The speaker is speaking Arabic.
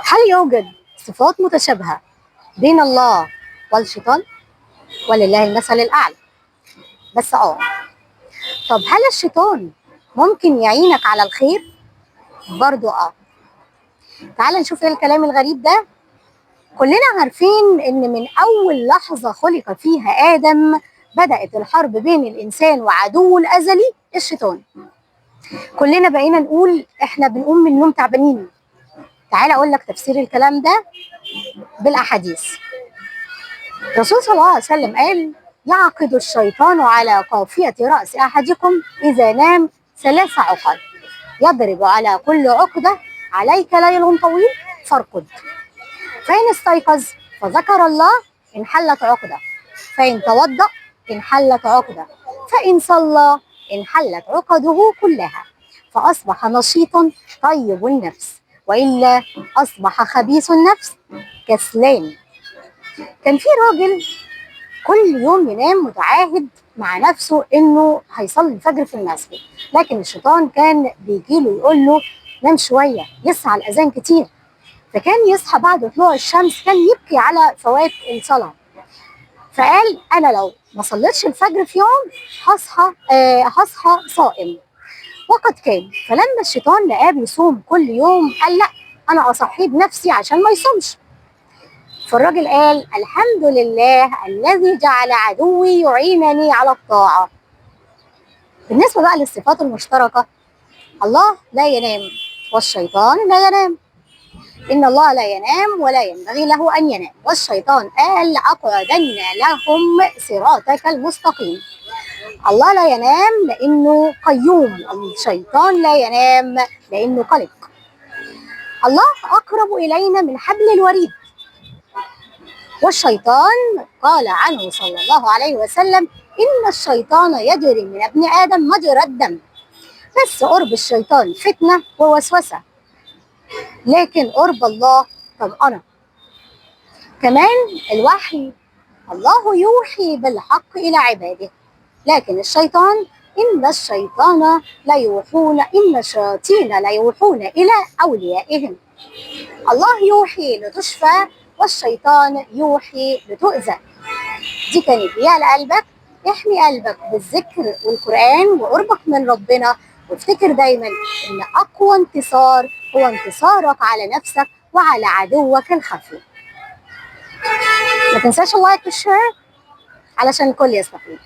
هل يوجد صفات متشابهة بين الله والشيطان؟ ولله المثل الأعلى. بس طب هل الشيطان ممكن يعينك على الخير؟ برضو تعال نشوف ايه الكلام الغريب ده. كلنا عارفين ان من اول لحظة خلق فيها آدم بدأت الحرب بين الإنسان وعدوه الأزلي الشيطان. كلنا بقينا نقول احنا بنقوم من النوم تعبانين. تعال اقول لك تفسير الكلام ده بالاحاديث. الرسول صلى الله عليه وسلم قال: يعقد الشيطان على قافية رأس أحدكم إذا نام 3 عقد، يضرب على كل عقدة: عليك ليل طويل فارقد. فإن استيقظ فذكر الله انحلت عقدة، فإن توضأ انحلت عقدة، فإن صلى انحلت عقده كلها، فأصبح نشيطا طيب النفس، وإلا أصبح خبيث النفس كسلان. كان في راجل كل يوم ينام متعاهد مع نفسه انه هيصلي الفجر في المسجد، لكن الشيطان كان بيجيله يقول له: نام شويه، لسه على الاذان كتير. فكان يصحى بعد طلوع الشمس، كان يبكي على فوات الصلاه. فقال: انا لو ما صليتش الفجر في يوم هصحى صائم. وقد كان. فلما الشيطان لقاه بيصوم كل يوم قال: لا، انا اصحيه بنفسي عشان ما يصومش. فالراجل قال: الحمد لله الذي جعل عدوي يعينني على الطاعة. بالنسبة بقى للصفات المشتركة، الله لا ينام والشيطان لا ينام. إن الله لا ينام ولا ينبغي له أن ينام، والشيطان قال: لأقعدن لهم صراطك المستقيم. الله لا ينام لأنه قيوم، الشيطان لا ينام لأنه قلق. الله أقرب إلينا من حبل الوريد، والشيطان قال عنه صلى الله عليه وسلم: إن الشيطان يجري من ابن آدم مجرى الدم. بس قرب الشيطان فتنة ووسوسة، لكن قرب الله طمأنة. كمان الوحي، الله يوحي بالحق إلى عباده، لكن الشيطان إن الشياطين لا يوحون إلى أوليائهم. الله يوحي لتشفى، والشيطان يوحي لتؤذى. دي كانت هدية لقلبك. احمي قلبك بالذكر والقرآن وقربك من ربنا، وافتكر دايما ان اقوى انتصار هو انتصارك على نفسك وعلى عدوك الخفي. ما تنساش اللايك والشير علشان الكل يستفيد.